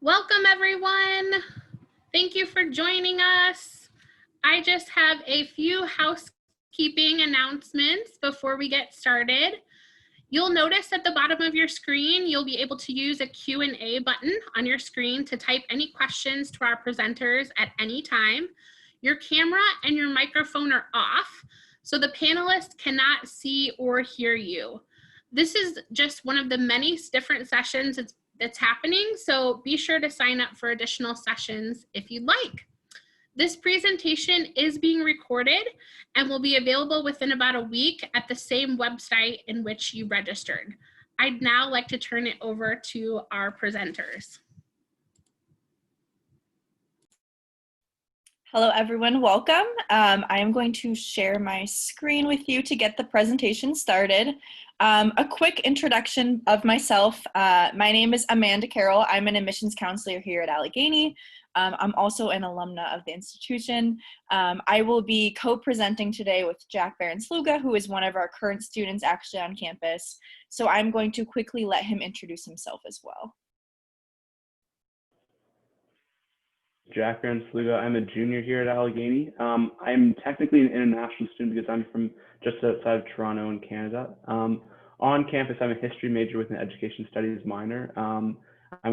Welcome, everyone. Thank you for joining us. I just have a few housekeeping announcements before we get started. You'll notice at the bottom of your screen, you'll be able to use a Q&A button on your screen to type any questions to our presenters at any time. Your camera and your microphone are off, so the panelists cannot see or hear you. This is just one of the many different sessions that's happening, so be sure to sign up for additional sessions if you'd like. This presentation is being recorded and will be available within about a week at the same website in which you registered. I'd now like to turn it over to our presenters. Hello, everyone. Welcome. I am going to share my screen with you to get the presentation started. A quick introduction of myself. My name is Amanda Carroll. I'm an admissions counselor here at Allegheny. I'm also an alumna of the institution. I will be co-presenting today with Jack Barron-Sluga, who is one of our current students actually on campus. So I'm going to quickly let him introduce himself as well. Jack Barron-Sluga. I'm a junior here at Allegheny. I'm technically an international student because I'm from just outside of Toronto in Canada. On campus, I'm a history major with an education studies minor. I'm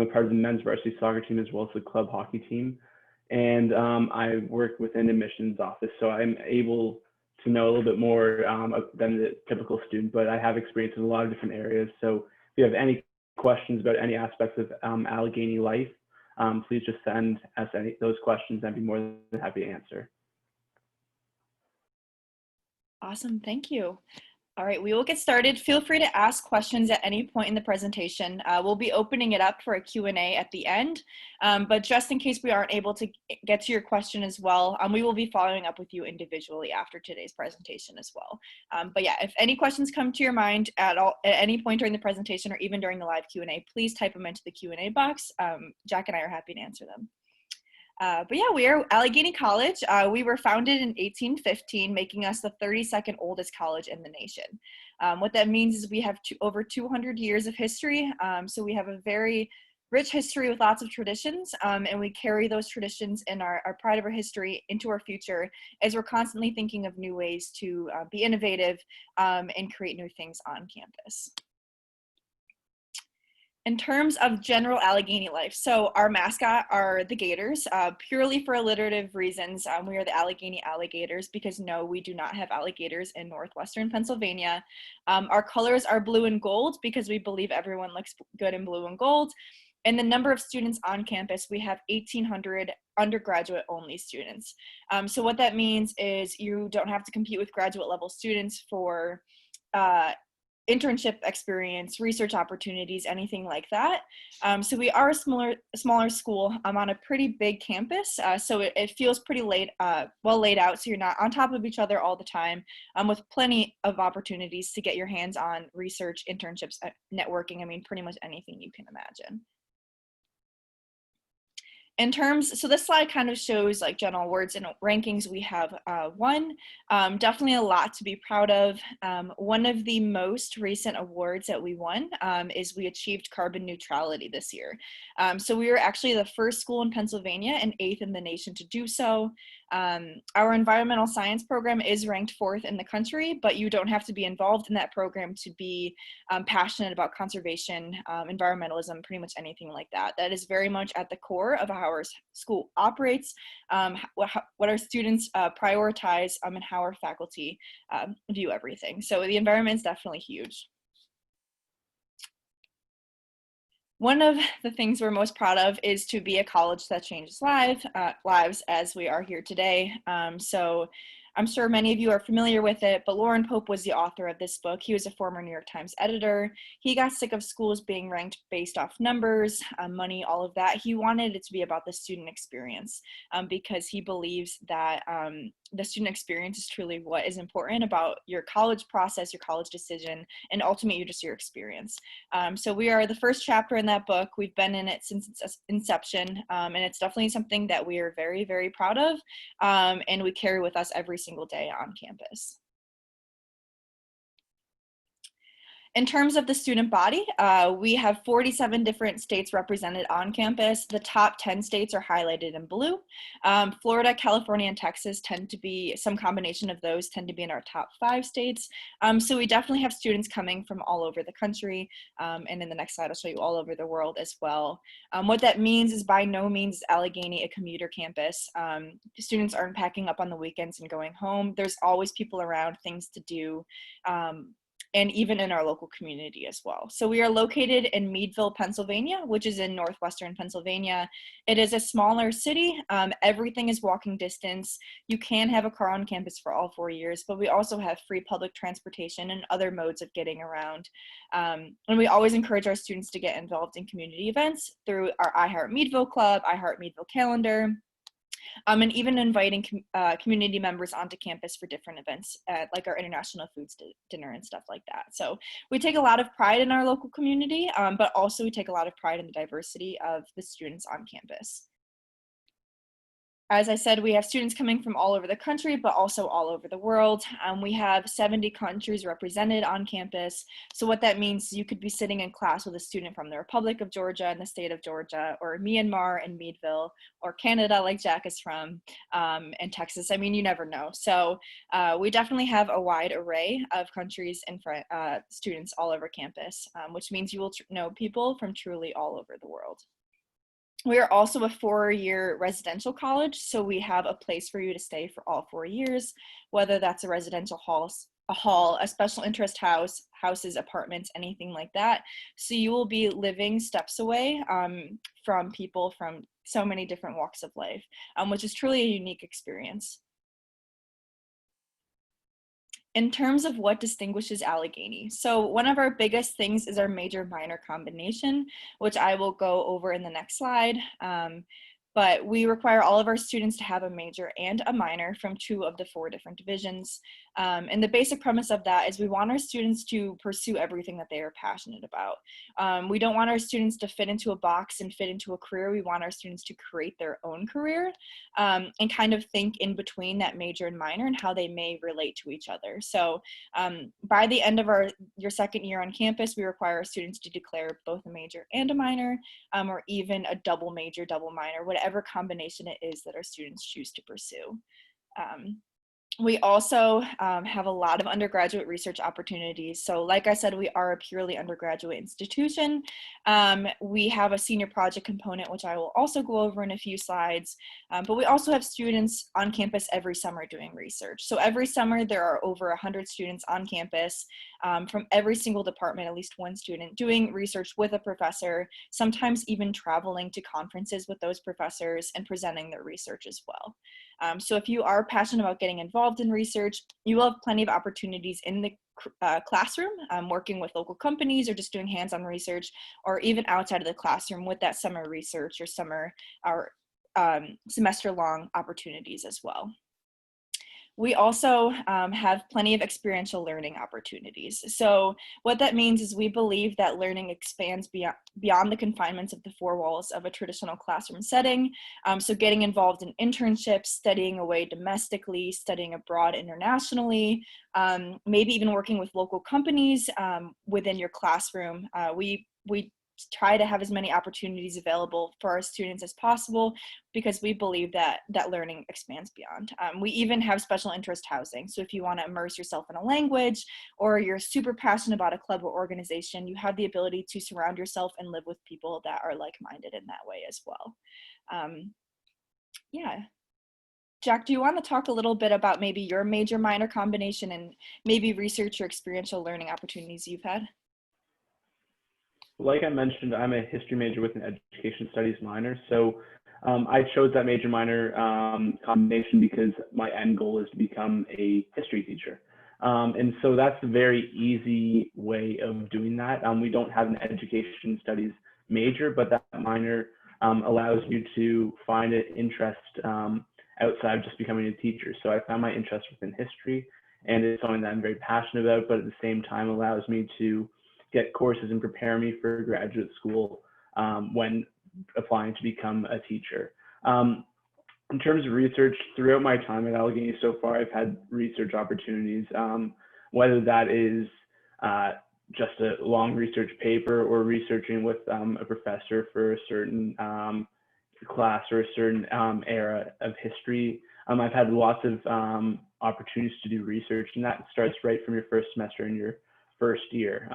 a part of the men's varsity soccer team as well as the club hockey team. And I work within admissions office, so I'm able to know a little bit more than the typical student, but I have experience in a lot of different areas. So if you have any questions about any aspects of Allegheny life, please just send us those questions. I'd be more than happy to answer. Awesome, thank you. All right, we will get started. Feel free to ask questions at any point in the presentation. We'll be opening it up for a Q&A at the end, but just in case we aren't able to get to your question as well, we will be following up with you individually after today's presentation as well. But yeah, if any questions come to your mind at any point during the presentation or even during the live Q&A, please type them into the Q&A box. Jack and I are happy to answer them. But yeah, we are Allegheny College. We were founded in 1815, making us the 32nd oldest college in the nation. What that means is we have over 200 years of history. So we have a very rich history with lots of traditions, and we carry those traditions and our pride of our history into our future as we're constantly thinking of new ways to be innovative and create new things on campus. In terms of general Allegheny life, so our mascot are the Gators, purely for alliterative reasons. We are the Allegheny Alligators because no, we do not have alligators in northwestern Pennsylvania. Our colors are blue and gold because we believe everyone looks good in blue and gold. And the number of students on campus, we have 1,800 undergraduate only students. So what that means is you don't have to compete with graduate level students for internship experience, research opportunities, anything like that. So we are a smaller school on a pretty big campus. So it feels pretty well laid out. So you're not on top of each other all the time, with plenty of opportunities to get your hands on research, internships, networking. I mean, pretty much anything you can imagine. So this slide kind of shows like general awards and rankings we have won. Definitely a lot to be proud of. One of the most recent awards that we won is we achieved carbon neutrality this year. So we were actually the first school in Pennsylvania and 8th in the nation to do so. Our environmental science program is ranked 4th in the country, but you don't have to be involved in that program to be passionate about conservation, environmentalism, pretty much anything like that. That is very much at the core of how our school operates, what our students prioritize, and how our faculty view everything. So the environment is definitely huge. One of the things we're most proud of is to be a college that changes lives, as we are here today. So I'm sure many of you are familiar with it, but Lauren Pope was the author of this book. He was a former New York Times editor. He got sick of schools being ranked based off numbers, money, all of that. He wanted it to be about the student experience because he believes that the student experience is truly what is important about your college process, your college decision, and ultimately just your experience. So we are the first chapter in that book. We've been in it since its inception, and it's definitely something that we are very, very proud of, and we carry with us every single day on campus. In terms of the student body, we have 47 different states represented on campus. The top 10 states are highlighted in blue. Florida, California, and Texas tend to be, some combination of those tend to be in our top 5 states. So we definitely have students coming from all over the country. And in the next slide, I'll show you all over the world as well. What that means is by no means is Allegheny a commuter campus. Students aren't packing up on the weekends and going home. There's always people around, things to do. And even in our local community as well. So we are located in Meadville, Pennsylvania, which is in northwestern Pennsylvania. It is a smaller city. Everything is walking distance. You can have a car on campus for all 4 years, but we also have free public transportation and other modes of getting around. And we always encourage our students to get involved in community events through our I Heart Meadville Club, I Heart Meadville calendar, and even inviting community members onto campus for different events, like our International Foods Dinner and stuff like that. So we take a lot of pride in our local community, but also we take a lot of pride in the diversity of the students on campus. As I said, we have students coming from all over the country, but also all over the world. We have 70 countries represented on campus. So what that means is you could be sitting in class with a student from the Republic of Georgia and the state of Georgia, or Myanmar and Meadville, or Canada, like Jack is from, and Texas. I mean, you never know. So we definitely have a wide array of countries and students all over campus, which means you will know people from truly all over the world. We are also a 4-year residential college, so we have a place for you to stay for all 4 years, whether that's a residential hall, a special interest house, houses, apartments, anything like that. So you will be living steps away from people from so many different walks of life, which is truly a unique experience. In terms of what distinguishes Allegheny, so one of our biggest things is our major-minor combination, which I will go over in the next slide. But we require all of our students to have a major and a minor from 2 of the 4 different divisions. And the basic premise of that is we want our students to pursue everything that they are passionate about. We don't want our students to fit into a box and fit into a career. We want our students to create their own career and kind of think in between that major and minor and how they may relate to each other. So by the end of your second year on campus, we require our students to declare both a major and a minor, or even a double major, double minor, whatever combination it is that our students choose to pursue. We also have a lot of undergraduate research opportunities. So like I said, we are a purely undergraduate institution. We have a senior project component, which I will also go over in a few slides. But we also have students on campus every summer doing research. So every summer there are over 100 students on campus from every single department, at least one student doing research with a professor, sometimes even traveling to conferences with those professors and presenting their research as well. So if you are passionate about getting involved in research, you will have plenty of opportunities in the classroom, working with local companies or just doing hands-on research, or even outside of the classroom with that summer research or summer or semester-long opportunities as well. We also have plenty of experiential learning opportunities. So what that means is we believe that learning expands beyond the confinements of the 4 walls of a traditional classroom setting. So getting involved in internships, studying away domestically, studying abroad internationally, maybe even working with local companies within your classroom. We try to have as many opportunities available for our students as possible because we believe that learning expands beyond. We even have special interest housing. So if you want to immerse yourself in a language or you're super passionate about a club or organization, you have the ability to surround yourself and live with people that are like-minded in that way as well. Yeah. Jack, do you want to talk a little bit about maybe your major minor combination and maybe research or experiential learning opportunities you've had? Like I mentioned, I'm a history major with an education studies minor. So I chose that major minor combination because my end goal is to become a history teacher. And so that's a very easy way of doing that. We don't have an education studies major, but that minor allows you to find an interest outside of just becoming a teacher. So I found my interest within history, and it's something that I'm very passionate about, but at the same time allows me to get courses and prepare me for graduate school when applying to become a teacher. In terms of research, throughout my time at Allegheny so far, I've had research opportunities, whether that is just a long research paper or researching with a professor for a certain class or a certain era of history. I've had lots of opportunities to do research, and that starts right from your first semester in your first year.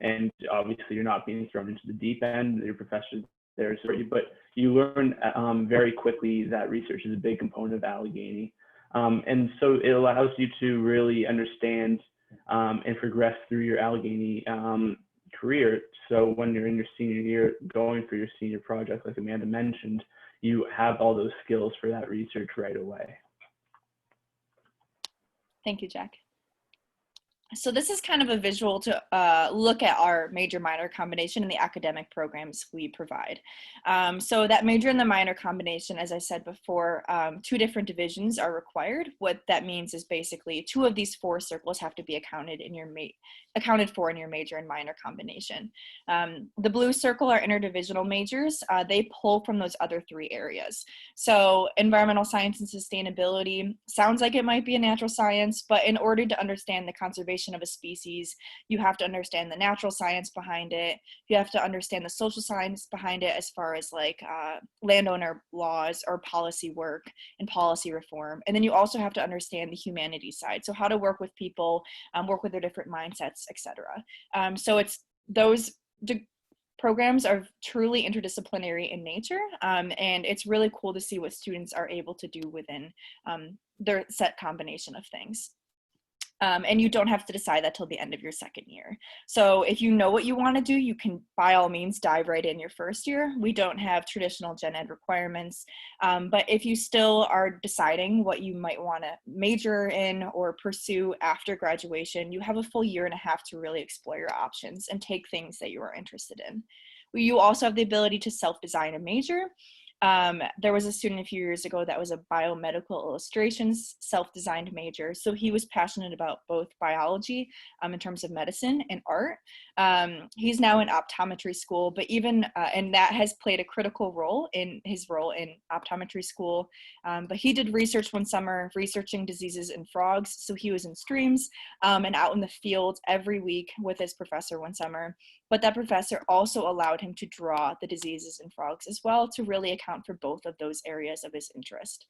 And obviously you're not being thrown into the deep end, your professor's there for you, but you learn very quickly that research is a big component of Allegheny. And so it allows you to really understand and progress through your Allegheny career. So when you're in your senior year, going for your senior project, like Amanda mentioned, you have all those skills for that research right away. Thank you, Jack. So this is kind of a visual to look at our major minor combination and the academic programs we provide. So that major and the minor combination, as I said before, 2 different divisions are required. What that means is basically 2 of these 4 circles have to be accounted for in your major and minor combination. The blue circle are interdivisional majors. They pull from those other 3 areas. So environmental science and sustainability sounds like it might be a natural science, but in order to understand the conservation of a species, you have to understand the natural science behind it. You have to understand the social science behind it, as far as like landowner laws or policy work and policy reform. And then you also have to understand the humanities side. So how to work with people, work with their different mindsets, etc. So it's those programs are truly interdisciplinary in nature, and it's really cool to see what students are able to do within their set combination of things. And you don't have to decide that till the end of your second year. So if you know what you want to do, you can by all means dive right in your first year. We don't have traditional gen ed requirements, but if you still are deciding what you might want to major in or pursue after graduation, you have a full year and a half to really explore your options and take things that you are interested in. You also have the ability to self-design a major. There was a student a few years ago that was a biomedical illustrations self-designed major. So he was passionate about both biology in terms of medicine and art. He's now in optometry school, but even, and that has played a critical role in his role in optometry school. But he did research one summer, researching diseases in frogs. So he was in streams and out in the field every week with his professor one summer. But that professor also allowed him to draw the diseases in frogs as well, to really account for both of those areas of his interest.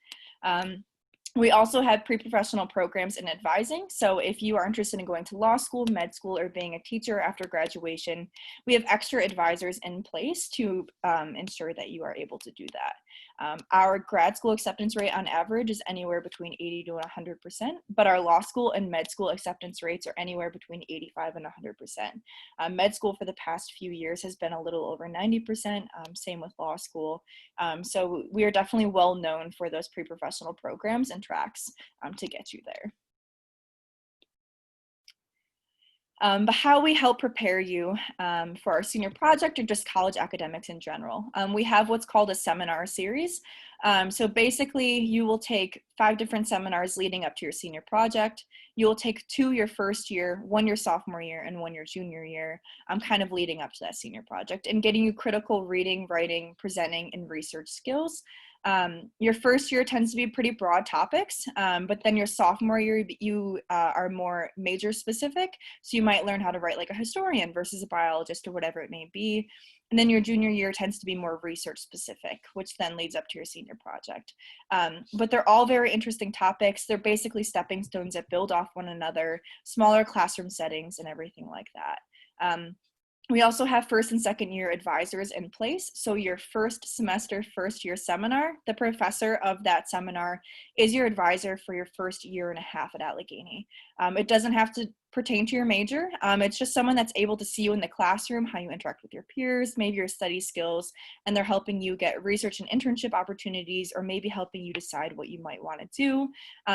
We also have pre-professional programs in advising. So if you are interested in going to law school, med school, or being a teacher after graduation, we have extra advisors in place to ensure that you are able to do that. Our grad school acceptance rate on average is anywhere between 80 to 100%, but our law school and med school acceptance rates are anywhere between 85 and 100%. Med school for the past few years has been a little over 90%, same with law school. So we are definitely well known for those pre-professional programs and tracks to get you there. But how we help prepare you for our senior project or just college academics in general. We have what's called a seminar series. So basically you will take 5 different seminars leading up to your senior project. You will take 2 your first year, 1 your sophomore year, and 1 your junior year, kind of leading up to that senior project and getting you critical reading, writing, presenting, and research skills. Your first year tends to be pretty broad topics, but then your sophomore year, you are more major specific. So you might learn how to write like a historian versus a biologist or whatever it may be. And then your junior year tends to be more research specific, which then leads up to your senior project. But they're all very interesting topics. They're basically stepping stones that build off one another, smaller classroom settings and everything like that. We also have first and second year advisors in place. So your first semester, first year seminar, the professor of that seminar is your advisor for your first year and a half at Allegheny. It doesn't have to pertain to your major. It's just someone that's able to see you in the classroom, how you interact with your peers, maybe your study skills, and they're helping you get research and internship opportunities, or maybe helping you decide what you might want to do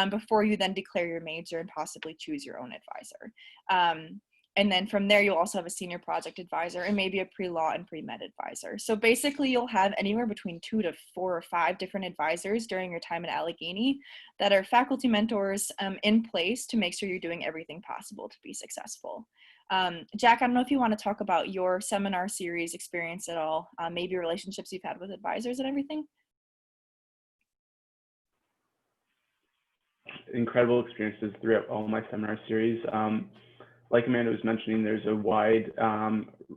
before you then declare your major and possibly choose your own advisor. And then from there, you'll also have a senior project advisor and maybe a pre-law and pre-med advisor. So basically, you'll have anywhere between 2 to 4 or 5 different advisors during your time at Allegheny that are faculty mentors in place to make sure you're doing everything possible to be successful. Jack, I don't know if you want to talk about your seminar series experience at all, maybe relationships you've had with advisors and everything. Incredible experiences throughout all my seminar series. like Amanda was mentioning, there's a wide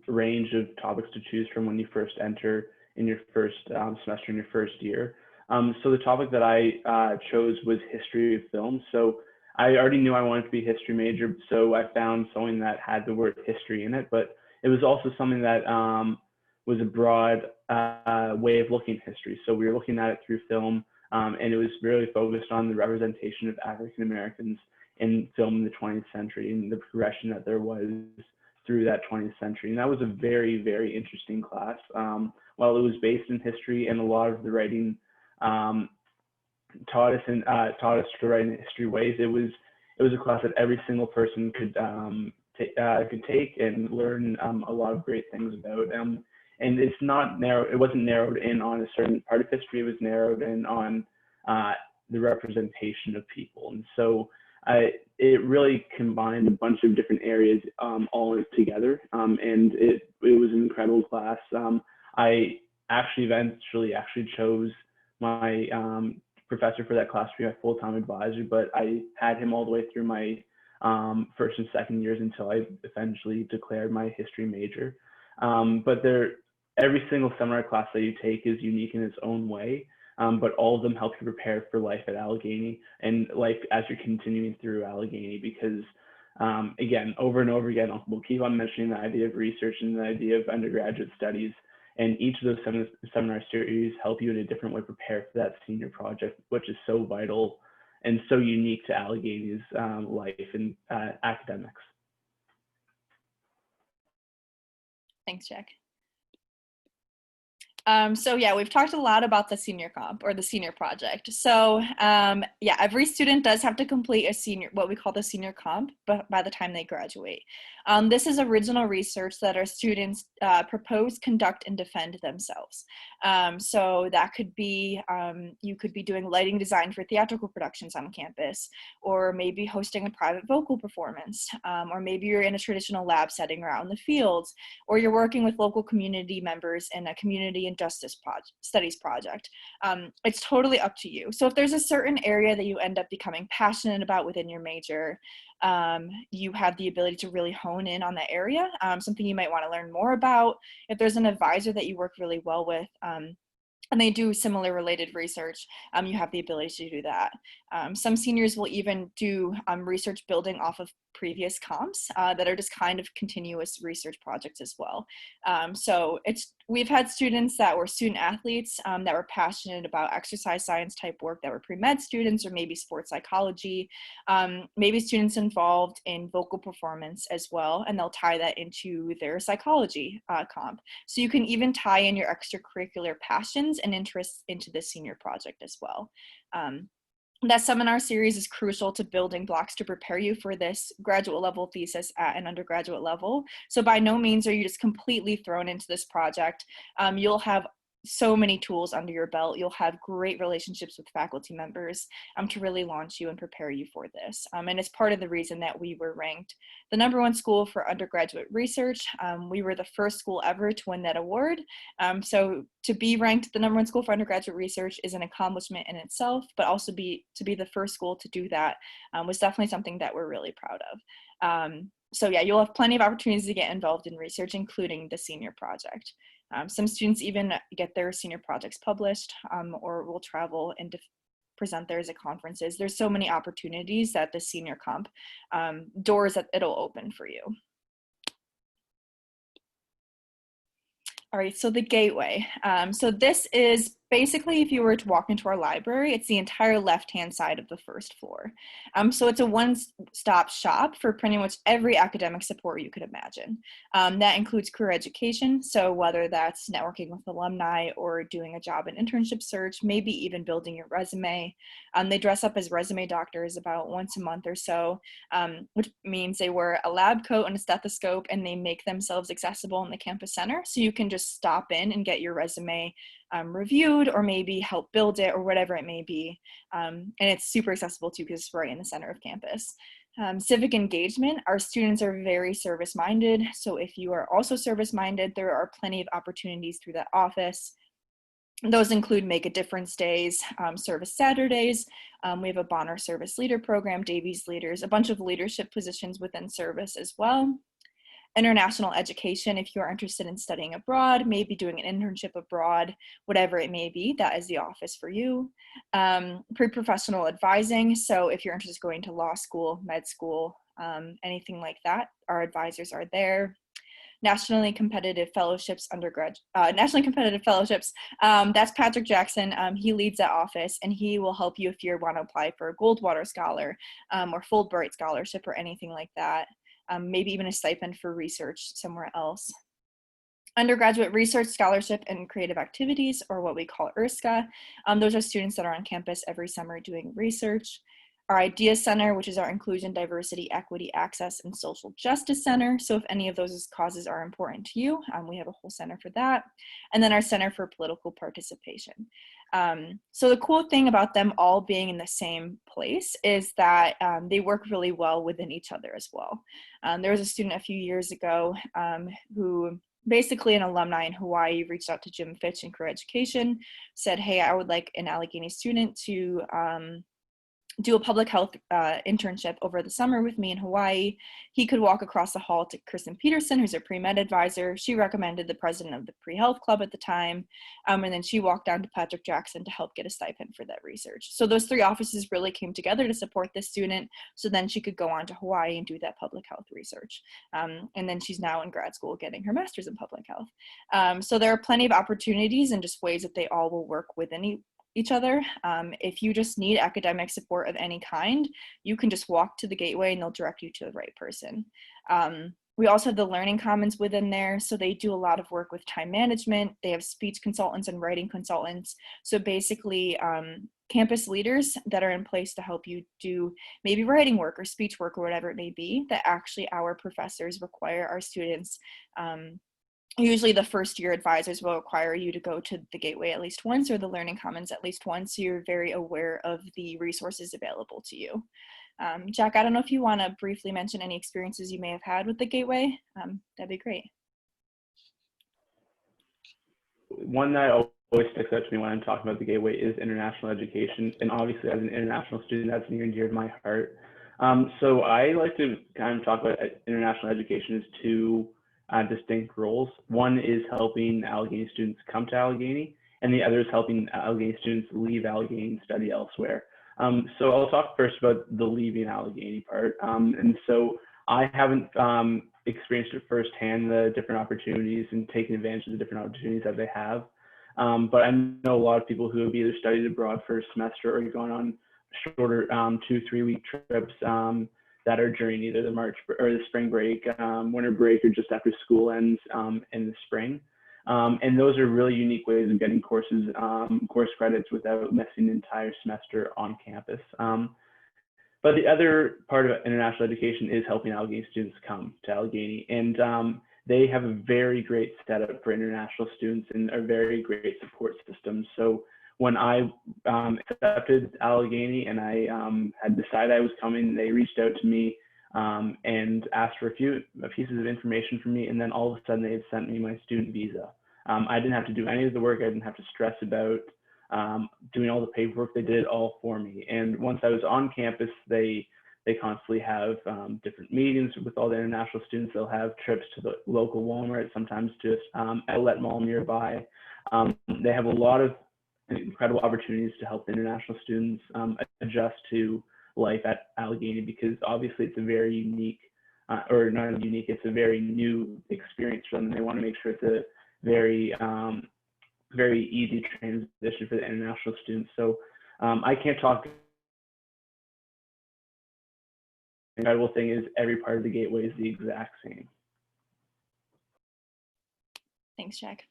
range of topics to choose from when you first enter in your first semester in your first year. So the topic that I chose was history of film. So I already knew I wanted to be a history major, so I found something that had the word history in it, but it was also something that was a broad way of looking at history. So we were looking at it through film, and it was really focused on the representation of African Americans in film in the 20th century and the progression that there was through that 20th century. And that was a very, very interesting class. While it was based in history and a lot of the writing taught us to write in history ways, it was a class that every single person could take and learn a lot of great things about. And it's not narrow. It wasn't narrowed in on a certain part of history. It was narrowed in on the representation of people. And so it really combined a bunch of different areas all together. And it was an incredible class. I eventually chose my professor for that class to be my full-time advisor, but I had him all the way through my first and second years until I eventually declared my history major. But every single seminar class that you take is unique in its own way, but all of them help you prepare for life at Allegheny and life as you're continuing through Allegheny, because again, over and over again, we'll keep on mentioning the idea of research and the idea of undergraduate studies. And each of those seminar series help you in a different way prepare for that senior project, which is so vital and so unique to Allegheny's life and academics. Thanks, Jack. So yeah, we've talked a lot about the senior comp or the senior project. So yeah, every student does have to complete what we call the senior comp by the time they graduate. This is original research that our students propose, conduct, and defend themselves. So that could be, you could be doing lighting design for theatrical productions on campus, or maybe hosting a private vocal performance, or maybe you're in a traditional lab setting or out in the fields, or you're working with local community members in a community and justice studies project. It's totally up to you. So if there's a certain area that you end up becoming passionate about within your major, you have the ability to really hone in on that area, something you might want to learn more about. If there's an advisor that you work really well with, and they do similar related research, you have the ability to do that. Some seniors will even do research building off of previous comps that are just kind of continuous research projects as well. So we've had students that were student athletes that were passionate about exercise science type work that were pre-med students, or maybe sports psychology, maybe students involved in vocal performance as well, and they'll tie that into their psychology comp. So you can even tie in your extracurricular passions and interests into the senior project as well. That seminar series is crucial to building blocks to prepare you for this graduate level thesis at an undergraduate level. So by no means are you just completely thrown into this project. You'll have so many tools under your belt. You'll have great relationships with faculty members to really launch you and prepare you for this. And it's part of the reason that we were ranked the #1 school for undergraduate research. We were the first school ever to win that award. So to be ranked the #1 school for undergraduate research is an accomplishment in itself, but also to be the first school to do that was definitely something that we're really proud of. So yeah, you'll have plenty of opportunities to get involved in research, including the senior project. Some students even get their senior projects published or will travel and present theirs at conferences. There's so many opportunities that the senior comp doors that it'll open for you. All right, so the gateway. So this is basically, if you were to walk into our library, it's the entire left-hand side of the first floor. So it's a one-stop shop for pretty much every academic support you could imagine. That includes career education, so whether that's networking with alumni or doing a job and internship search, maybe even building your resume. They dress up as resume doctors about once a month or so, which means they wear a lab coat and a stethoscope, and they make themselves accessible in the campus center, so you can just stop in and get your resume reviewed, or maybe help build it, or whatever it may be. And it's super accessible too, because it's right in the center of campus. Civic engagement, our students are very service-minded. So if you are also service-minded, there are plenty of opportunities through that office. Those include Make a Difference Days, Service Saturdays. We have a Bonner Service Leader Program, Davies Leaders, a bunch of leadership positions within service as well. International education, if you're interested in studying abroad, maybe doing an internship abroad, whatever it may be, that is the office for you. Pre-professional advising, so if you're interested in going to law school, med school, anything like that, our advisors are there. Nationally competitive fellowships, nationally competitive fellowships. That's Patrick Jackson. He leads that office, and he will help you if you want to apply for a Goldwater Scholar or Fulbright Scholarship or anything like that. Maybe even a stipend for research somewhere else. Undergraduate Research Scholarship and Creative Activities, or what we call URSCA. Those are students that are on campus every summer doing research. Our Idea Center, which is our Inclusion, Diversity, Equity, Access, and Social Justice Center. So if any of those causes are important to you, we have a whole center for that. And then our Center for Political Participation. So the cool thing about them all being in the same place is that they work really well within each other as well. There was a student a few years ago who, basically an alumni in Hawaii, reached out to Jim Fitch in Career Education, said, hey, I would like an Allegheny student to do a public health internship over the summer with me in Hawaii. He could walk across the hall to Kristen Peterson, who's a pre-med advisor. She recommended the president of the pre-health club at the time. And then she walked down to Patrick Jackson to help get a stipend for that research. So those three offices really came together to support this student. So then she could go on to Hawaii and do that public health research. And then she's now in grad school getting her master's in public health. So there are plenty of opportunities and just ways that they all will work within each other. If you just need academic support of any kind, you can just walk to the gateway and they'll direct you to the right person. We also have the Learning Commons within there. So they do a lot of work with time management. They have speech consultants and writing consultants. So basically campus leaders that are in place to help you do maybe writing work or speech work or whatever it may be that actually our professors require our students. Usually the first year advisors will require you to go to the gateway at least once or the Learning Commons at least once, so you're very aware of the resources available to you. Jack, I don't know if you want to briefly mention any experiences you may have had with the gateway. That'd be great. One that always sticks out to me when I'm talking about the gateway is international education, and obviously as an international student, that's near and dear to my heart. So I like to kind of talk about international education as two distinct roles. One is helping Allegheny students come to Allegheny, and the other is helping Allegheny students leave Allegheny and study elsewhere. So I'll talk first about the leaving Allegheny part. And so I haven't experienced it firsthand, the different opportunities and taking advantage of the different opportunities that they have. But I know a lot of people who have either studied abroad for a semester or gone on shorter 2-3 week trips that are during either the March or the spring break, winter break, or just after school ends in the spring. And those are really unique ways of getting course credits without missing an entire semester on campus. But the other part of international education is helping Allegheny students come to Allegheny. And they have a very great setup for international students and a very great support system. So when I accepted Allegheny and I had decided I was coming, they reached out to me and asked for a few pieces of information from me, and then all of a sudden they had sent me my student visa. I didn't have to do any of the work. I didn't have to stress about doing all the paperwork. They did it all for me. And once I was on campus, they constantly have different meetings with all the international students. They'll have trips to the local Walmart, sometimes to outlet mall nearby. They have a lot of incredible opportunities to help international students adjust to life at Allegheny, because obviously it's a very unique, or not unique, it's a very new experience for them. They want to make sure it's a very, very easy transition for the international students. So I can't talk. The incredible thing is every part of the gateway is the exact same. Thanks, Jack.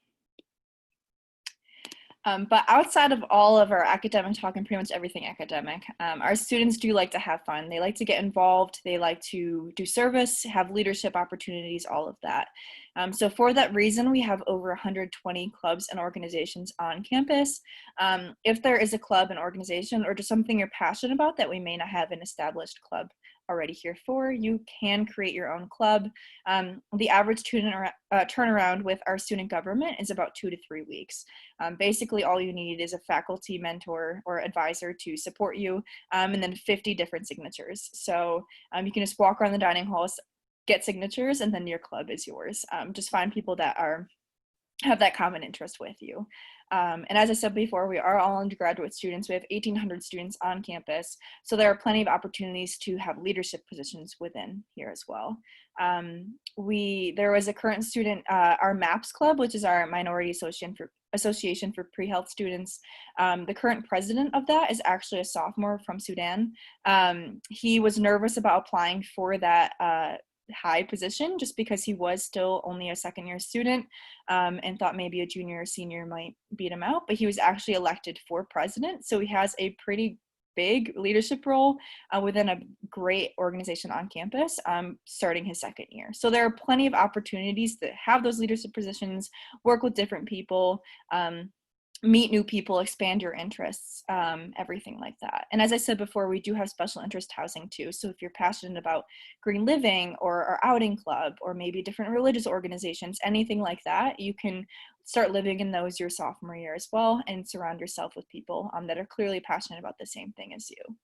But outside of all of our academic talk and pretty much everything academic, our students do like to have fun. They like to get involved. They like to do service, have leadership opportunities, all of that. So for that reason, we have over 120 clubs and organizations on campus. If there is a club, an organization, or just something you're passionate about that we may not have an established club already here for, you can create your own club. The average turnaround with our student government is about 2 to 3 weeks. Basically, all you need is a faculty mentor or advisor to support you, and then 50 different signatures. So you can just walk around the dining halls, get signatures, and then your club is yours. Just find people that have that common interest with you. And as I said before, we are all undergraduate students. We have 1,800 students on campus, so there are plenty of opportunities to have leadership positions within here as well. There was a current student, our MAPS Club, which is our Minority Association for Pre-Health Students. The current president of that is actually a sophomore from Sudan. He was nervous about applying for that high position just because he was still only a second-year student, and thought maybe a junior or senior might beat him out, but he was actually elected for president, so he has a pretty big leadership role within a great organization on campus, starting his second year. So there are plenty of opportunities to have those leadership positions, work with different people, meet new people, expand your interests, everything like that. And as I said before, we do have special interest housing too. So if you're passionate about green living or our outing club or maybe different religious organizations, anything like that, you can start living in those your sophomore year as well and surround yourself with people that are clearly passionate about the same thing as you.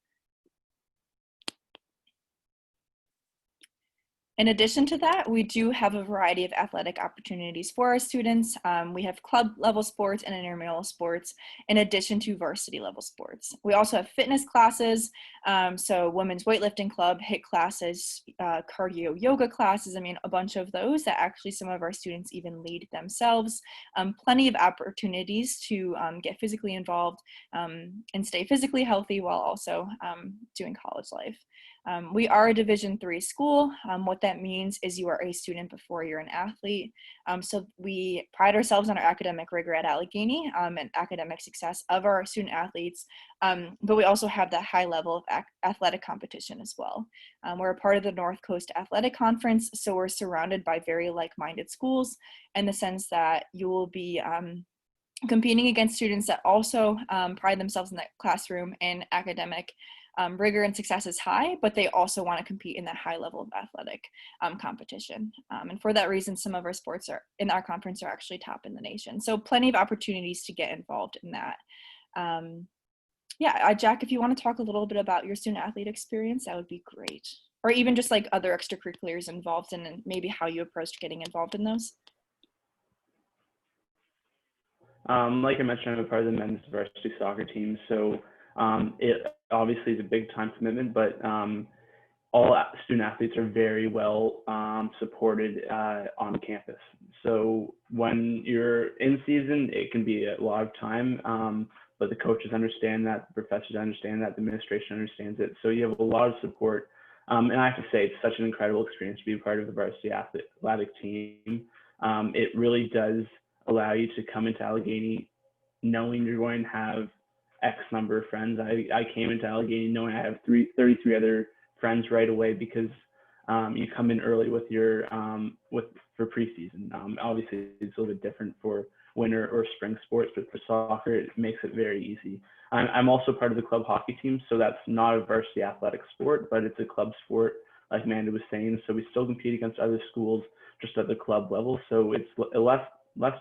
In addition to that, we do have a variety of athletic opportunities for our students. We have club level sports and intramural sports, in addition to varsity level sports. We also have fitness classes, so women's weightlifting club, HIIT classes, cardio yoga classes, a bunch of those that actually some of our students even lead themselves. Plenty of opportunities to get physically involved and stay physically healthy while also doing college life. We are a Division III school. What that means is you are a student before you're an athlete. So we pride ourselves on our academic rigor at Allegheny and academic success of our student athletes, but we also have that high level of athletic competition as well. We're a part of the North Coast Athletic Conference, so we're surrounded by very like-minded schools in the sense that you will be competing against students that also pride themselves in that classroom and academic rigor and success is high, but they also want to compete in that high level of athletic competition. And for that reason, some of our sports in our conference are actually top in the nation. So plenty of opportunities to get involved in that. Jack, if you want to talk a little bit about your student athlete experience, that would be great. Or even just like other extracurriculars involved in and maybe how you approached getting involved in those. Like I mentioned, I'm a part of the men's varsity soccer team, so it obviously is a big time commitment, but all student athletes are very well supported on campus. So when you're in season, it can be a lot of time, but the coaches understand that, the professors understand that, the administration understands it. So you have a lot of support. And I have to say, it's such an incredible experience to be a part of the varsity athletic team. It really does allow you to come into Allegheny knowing you're going to have X number of friends. I came into Allegheny knowing I have 33 other friends right away because you come in early with your for preseason. Obviously, it's a little bit different for winter or spring sports, but for soccer, it makes it very easy. I'm also part of the club hockey team, so that's not a varsity athletic sport, but it's a club sport, like Amanda was saying. So we still compete against other schools just at the club level. So it's a less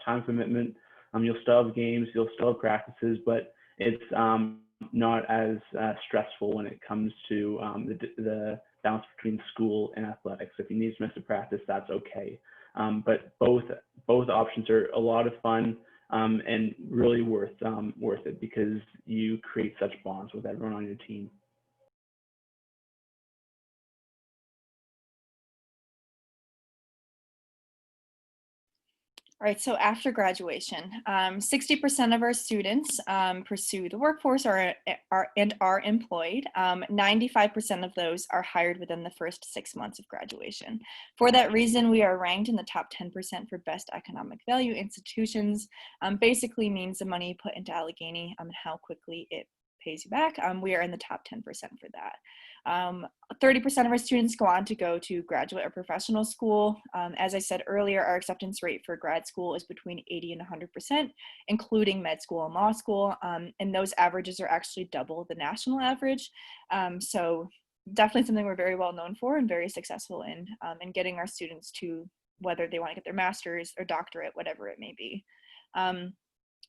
time commitment. You'll still have games, you'll still have practices, but it's not as stressful when it comes to the balance between school and athletics. If you need to miss a practice, that's okay. But both options are a lot of fun and really worth it because you create such bonds with everyone on your team. All right, so after graduation, 60% of our students pursue the workforce or are employed. 95% of those are hired within the first 6 months of graduation. For that reason, we are ranked in the top 10% for best economic value institutions. Basically means the money you put into Allegheny and how quickly it pays you back. We are in the top 10% for that. 30% of our students go on to go to graduate or professional school. As I said earlier, our acceptance rate for grad school is between 80 and 100%, including med school and law school. And those averages are actually double the national average. So definitely something we're very well known for and very successful in getting our students to whether they want to get their master's or doctorate, whatever it may be.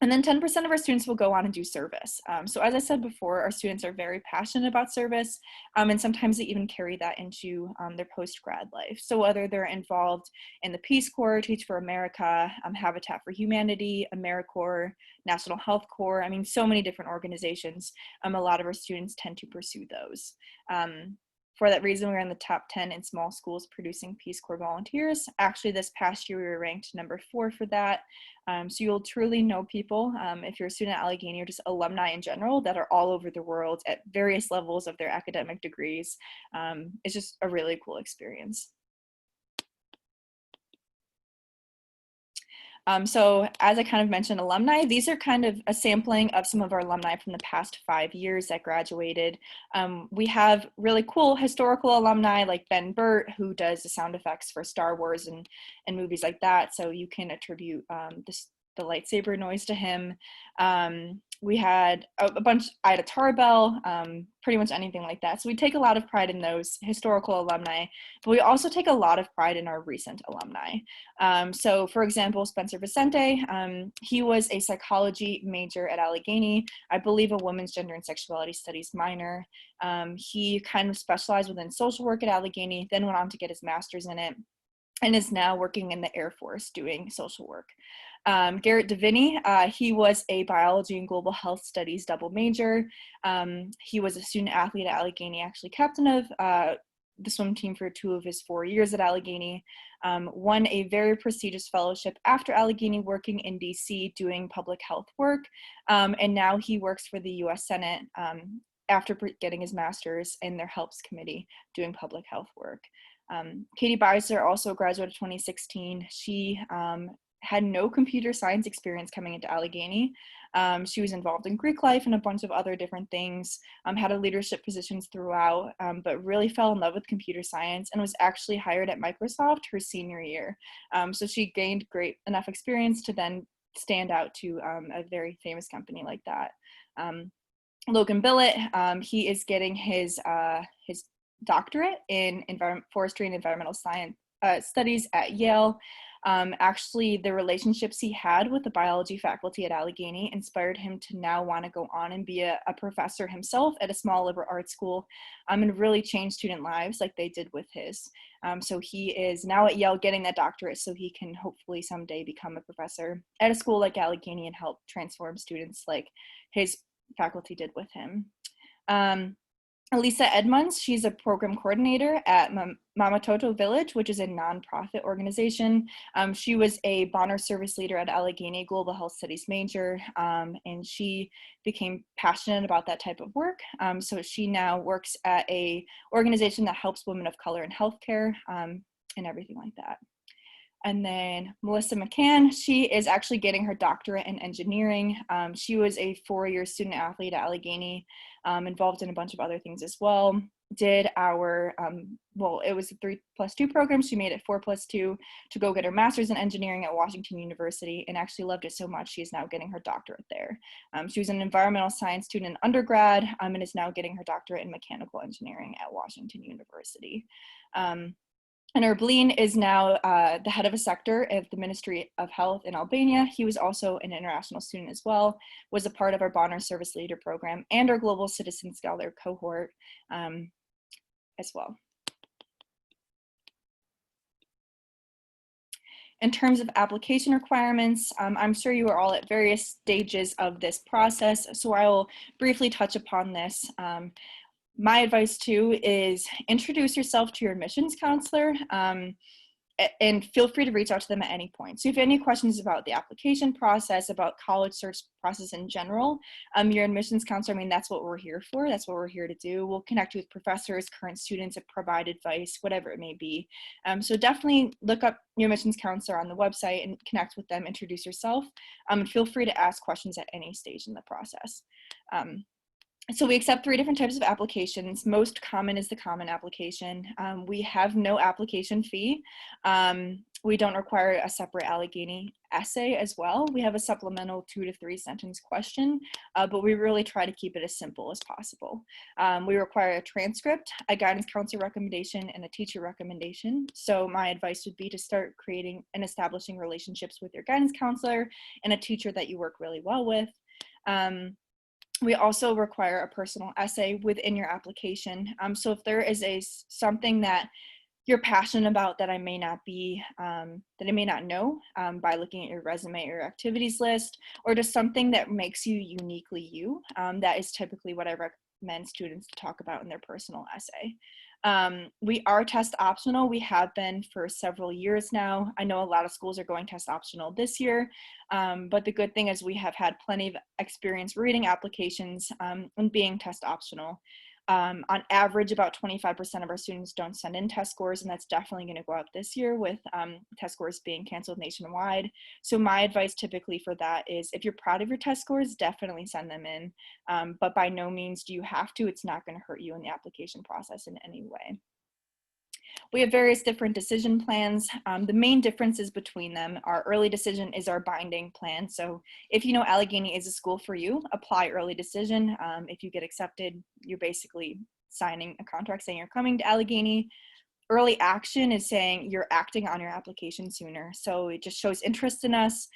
And then 10% of our students will go on and do service. So as I said before, our students are very passionate about service, and sometimes they even carry that into their post-grad life. So whether they're involved in the Peace Corps, Teach for America, Habitat for Humanity, AmeriCorps, National Health Corps, I mean, so many different organizations, a lot of our students tend to pursue those. For that reason, we're in the top 10 in small schools producing Peace Corps volunteers. Actually, this past year, we were ranked number 4 for that. So you'll truly know people, if you're a student at Allegheny or just alumni in general, that are all over the world at various levels of their academic degrees. It's just a really cool experience. So as I kind of mentioned, alumni, these are kind of a sampling of some of our alumni from the past 5 years that graduated. We have really cool historical alumni like Ben Burt, who does the sound effects for Star Wars and movies like that. So you can attribute the lightsaber noise to him. We had a bunch, Ida Tarbell, pretty much anything like that. So we take a lot of pride in those historical alumni, but we also take a lot of pride in our recent alumni. So for example, Spencer Vicente, he was a psychology major at Allegheny, I believe a women's gender and sexuality studies minor. He kind of specialized within social work at Allegheny, then went on to get his master's in it, and is now working in the Air Force doing social work. Garrett Deviney, he was a biology and global health studies double major. He was a student athlete at Allegheny, actually captain of the swim team for 2 of his 4 years at Allegheny, won a very prestigious fellowship after Allegheny, working in DC doing public health work, and now he works for the US Senate after getting his master's in their HELPS committee doing public health work. Katie Beiser, also a graduate of 2016, she had no computer science experience coming into Allegheny. She was involved in Greek life and a bunch of other different things, had a leadership positions throughout, but really fell in love with computer science and was actually hired at Microsoft her senior year. So she gained great enough experience to then stand out to a very famous company like that. Logan Billet, he is getting his doctorate in forestry and environmental science studies at Yale. Actually, the relationships he had with the biology faculty at Allegheny inspired him to now want to go on and be a professor himself at a small liberal arts school, and really change student lives like they did with his. So he is now at Yale getting that doctorate so he can hopefully someday become a professor at a school like Allegheny and help transform students like his faculty did with him. Elisa Edmunds, she's a program coordinator at Mamatoto Village, which is a nonprofit organization. She was a Bonner service leader at Allegheny, global health studies major, and she became passionate about that type of work. So she now works at a organization that helps women of color in healthcare and everything like that. And then Melissa McCann, she is actually getting her doctorate in engineering. She was a 4-year student athlete at Allegheny, involved in a bunch of other things as well. Did our, it was a 3+2 program. She made it 4+2 to go get her master's in engineering at Washington University and actually loved it so much she is now getting her doctorate there. She was an environmental science student in undergrad and is now getting her doctorate in mechanical engineering at Washington University. And Erbleen is now the head of a sector of the Ministry of Health in Albania. He was also an international student as well, was a part of our Bonner Service Leader program and our Global Citizen Scholar cohort as well. In terms of application requirements, I'm sure you are all at various stages of this process, so I will briefly touch upon this. My advice too is introduce yourself to your admissions counselor and feel free to reach out to them at any point. So if you have any questions about the application process, about college search process in general, your admissions counselor, I mean, that's what we're here for. That's what we're here to do. We'll connect you with professors, current students, and provide advice, whatever it may be. So definitely look up your admissions counselor on the website and connect with them, introduce yourself, and feel free to ask questions at any stage in the process. So we accept 3 different types of applications. Most common is the common application. We have no application fee. We don't require a separate Allegheny essay as well. We have a supplemental 2 to 3 sentence question, but we really try to keep it as simple as possible. We require a transcript, a guidance counselor recommendation, and a teacher recommendation. So my advice would be to start creating and establishing relationships with your guidance counselor and a teacher that you work really well with. We also require a personal essay within your application. So if there is something that you're passionate about that I may not know by looking at your resume or your activities list, or just something that makes you uniquely you, that is typically what I recommend students to talk about in their personal essay. We are test optional. We have been for several years now. I know a lot of schools are going test optional this year, but the good thing is we have had plenty of experience reading applications and being test optional. On average, about 25% of our students don't send in test scores, and that's definitely going to go up this year with test scores being canceled nationwide. So my advice typically for that is, if you're proud of your test scores, definitely send them in, but by no means do you have to. It's not going to hurt you in the application process in any way. We have various different decision plans. The main differences between them are early decision is our binding plan. So if you know Allegheny is a school for you, apply early decision. If you get accepted, you're basically signing a contract saying you're coming to Allegheny. Early action is saying you're acting on your application sooner. So it just shows interest in us.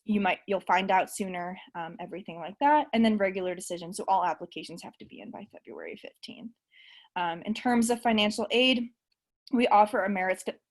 You'll find out sooner, everything like that. And then regular decision. So all applications have to be in by February 15th. In terms of financial aid, we offer a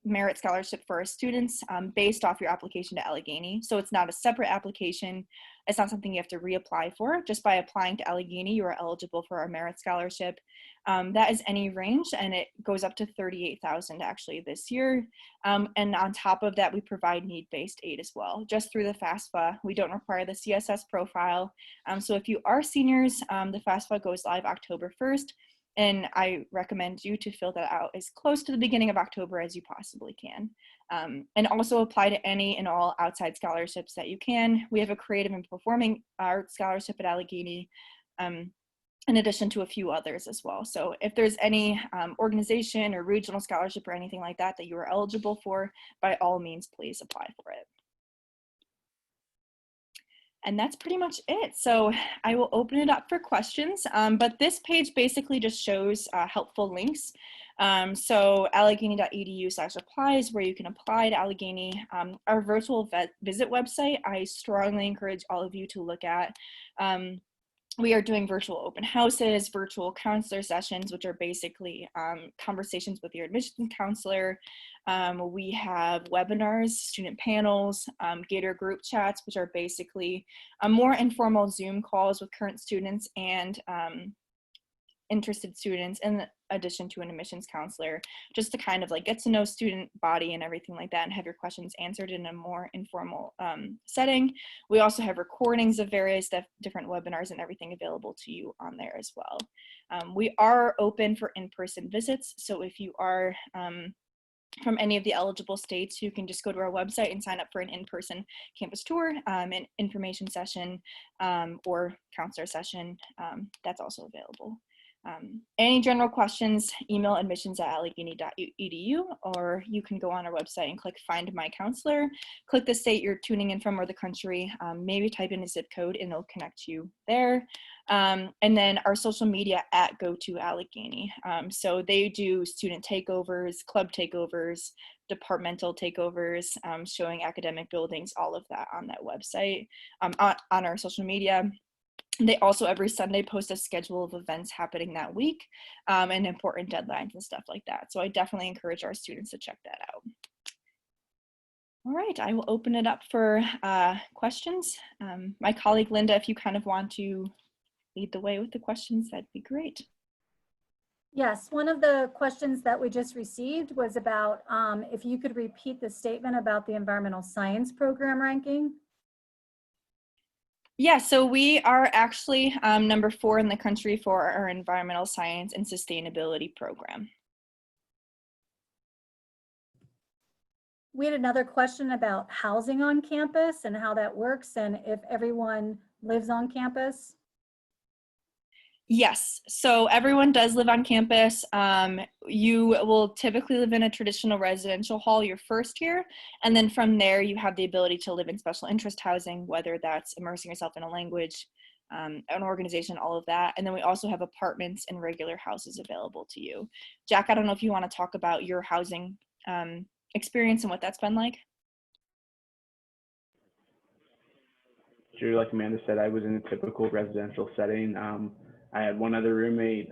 merit scholarship for our students based off your application to Allegheny. So it's not a separate application. It's not something you have to reapply for. Just by applying to Allegheny, you are eligible for our merit scholarship. That is any range, and it goes up to $38,000 actually this year. And on top of that, we provide need-based aid as well, just through the FAFSA. We don't require the CSS profile. So if you are seniors, the FAFSA goes live October 1st. And I recommend you to fill that out as close to the beginning of October as you possibly can. And also apply to any and all outside scholarships that you can. We have a creative and performing arts scholarship at Allegheny, in addition to a few others as well. So if there's any organization or regional scholarship or anything like that that you are eligible for, by all means, please apply for it. And that's pretty much it. So I will open it up for questions, but this page basically just shows helpful links. So allegheny.edu/apply is where you can apply to Allegheny. Our virtual visit website, I strongly encourage all of you to look at. We are doing virtual open houses, virtual counselor sessions, which are basically conversations with your admissions counselor. We have webinars, student panels, Gator group chats, which are basically more informal Zoom calls with current students and interested students, in addition to an admissions counselor, just to kind of like get to know student body and everything like that and have your questions answered in a more informal setting. We also have recordings of various different webinars and everything available to you on there as well. We are open for in-person visits, so if you are from any of the eligible states, you can just go to our website and sign up for an in-person campus tour, an information session, or counselor session. That's also available. Any general questions, email admissions@allegheny.edu, or you can go on our website and click Find My Counselor, click the state you're tuning in from or the country, maybe type in a zip code and it'll connect you there. And then our social media @GoToAllegheny. So they do student takeovers, club takeovers, departmental takeovers, showing academic buildings, all of that on that website, on our social media. They also every Sunday post a schedule of events happening that week, and important deadlines and stuff like that. So I definitely encourage our students to check that out. All right, I will open it up for questions. My colleague Linda, if you kind of want to lead the way with the questions, that'd be great. Yes, one of the questions that we just received was about if you could repeat the statement about the environmental science program ranking. Yeah, so we are actually number 4 in the country for our environmental science and sustainability program. We had another question about housing on campus and how that works and if everyone lives on campus. Yes, so everyone does live on campus. You will typically live in a traditional residential hall your first year, and then from there you have the ability to live in special interest housing, whether that's immersing yourself in a language, an organization, all of that. And then we also have apartments and regular houses available to you. Jack, I don't know if you want to talk about your housing experience and what that's been like. Sure, like Amanda said, I was in a typical residential setting. I had one other roommate,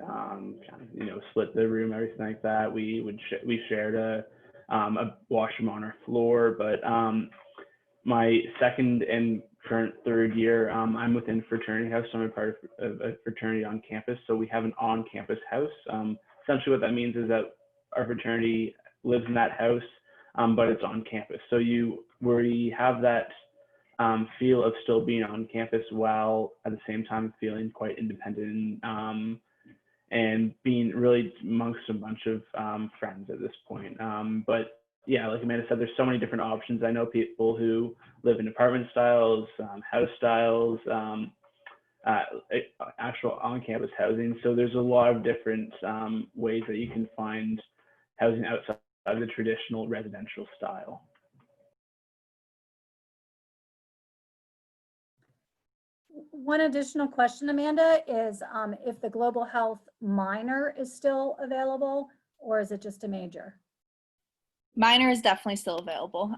split the room, everything like that. We shared a washroom on our floor, but my second and current third year, I'm within fraternity house, so I'm a part of a fraternity on campus. So we have an on-campus house. Essentially, what that means is that our fraternity lives in that house, but it's on campus. So we have that feel of still being on campus while at the same time feeling quite independent and being really amongst a bunch of friends at this point. But yeah, like Amanda said, there's so many different options. I know people who live in apartment styles, house styles, actual on-campus housing. So there's a lot of different ways that you can find housing outside of the traditional residential style. One additional question, Amanda, is if the global health minor is still available, or is it just a major? Minor is definitely still available.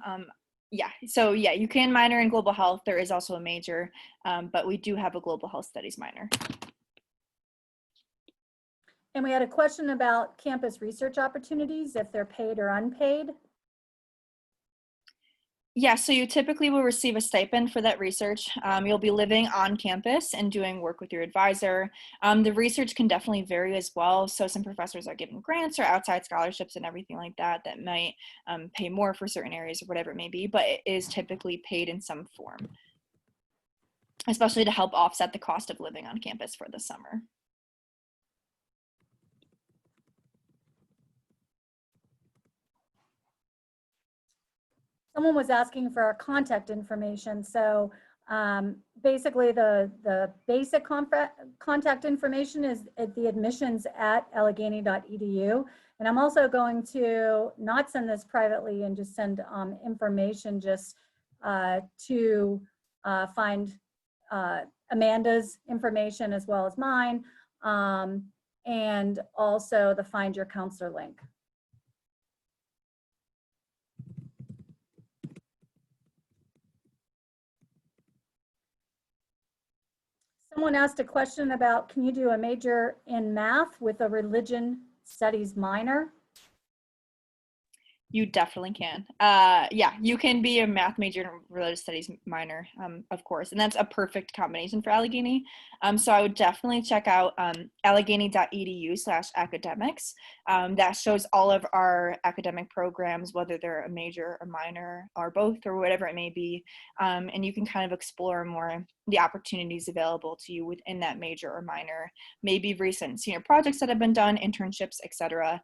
So you can minor in global health. There is also a major, but we do have a global health studies minor. And we had a question about campus research opportunities, if they're paid or unpaid. Yeah, so you typically will receive a stipend for that research. You'll be living on campus and doing work with your advisor. The research can definitely vary as well. So some professors are given grants or outside scholarships and everything like that that might pay more for certain areas or whatever it may be, but it is typically paid in some form, especially to help offset the cost of living on campus for the summer. Someone was asking for our contact information. So basically the basic contact information is at the admissions at allegheny.edu. And I'm also going to not send this privately and just send information just to find Amanda's information as well as mine, and also the Find Your Counselor link. Someone asked a question about, can you do a major in math with a religion studies minor? You definitely can. You can be a math major and religious studies minor, of course, and that's a perfect combination for Allegheny. So I would definitely check out allegheny.edu/academics. That shows all of our academic programs, whether they're a major, a minor, or both, or whatever it may be, and you can kind of explore more the opportunities available to you within that major or minor, maybe recent senior projects that have been done, internships, etc.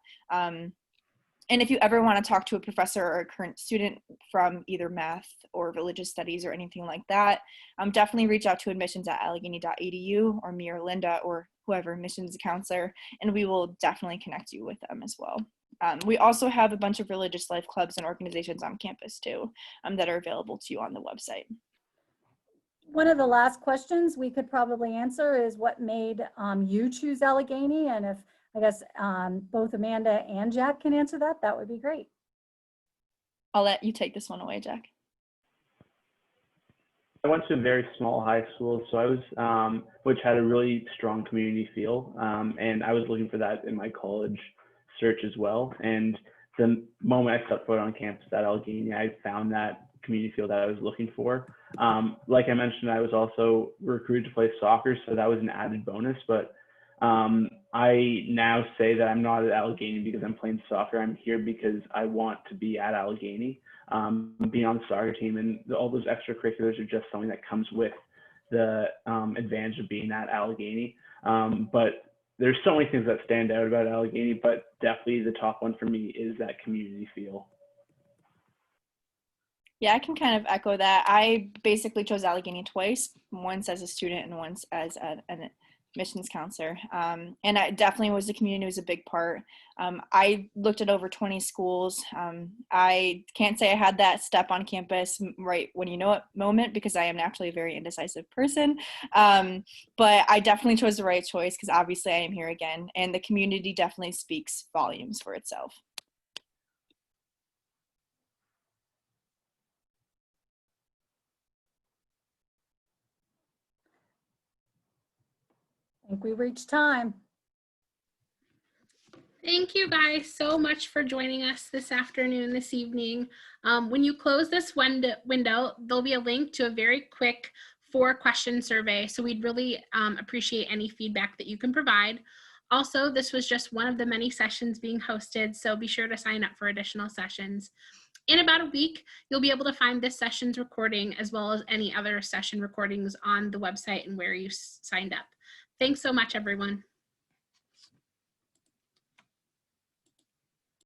And if you ever want to talk to a professor or a current student from either math or religious studies or anything like that, definitely reach out to admissions at allegheny.edu or me or Linda or whoever admissions counselor, and we will definitely connect you with them as well. We also have a bunch of religious life clubs and organizations on campus too that are available to you on the website. One of the last questions we could probably answer is what made you choose Allegheny, and if I guess both Amanda and Jack can answer that, that would be great. I'll let you take this one away, Jack. I went to a very small high school, so I was, which had a really strong community feel, and I was looking for that in my college search as well. And the moment I stepped foot on campus at Allegheny, I found that community feel that I was looking for. Like I mentioned, I was also recruited to play soccer, so that was an added bonus. But I now say that I'm not at Allegheny because I'm playing soccer. I'm here because I want to be at Allegheny. Being on the soccer team and all those extracurriculars are just something that comes with the advantage of being at Allegheny. But there's so many things that stand out about Allegheny, but definitely the top one for me is that community feel. Yeah, I can kind of echo that. I basically chose Allegheny twice, once as a student and once as a missions counselor. And I definitely the community was a big part. I looked at over 20 schools. I can't say I had that step on campus right when you know it moment, because I am naturally a very indecisive person. But I definitely chose the right choice, because obviously I am here again, and the community definitely speaks volumes for itself. I think we reached time. Thank you guys so much for joining us this afternoon, this evening. When you close this window, there'll be a link to a very quick 4-question survey. So we'd really appreciate any feedback that you can provide. Also, this was just one of the many sessions being hosted, so be sure to sign up for additional sessions. In about a week, you'll be able to find this session's recording as well as any other session recordings on the website and where you signed up. Thanks so much, everyone.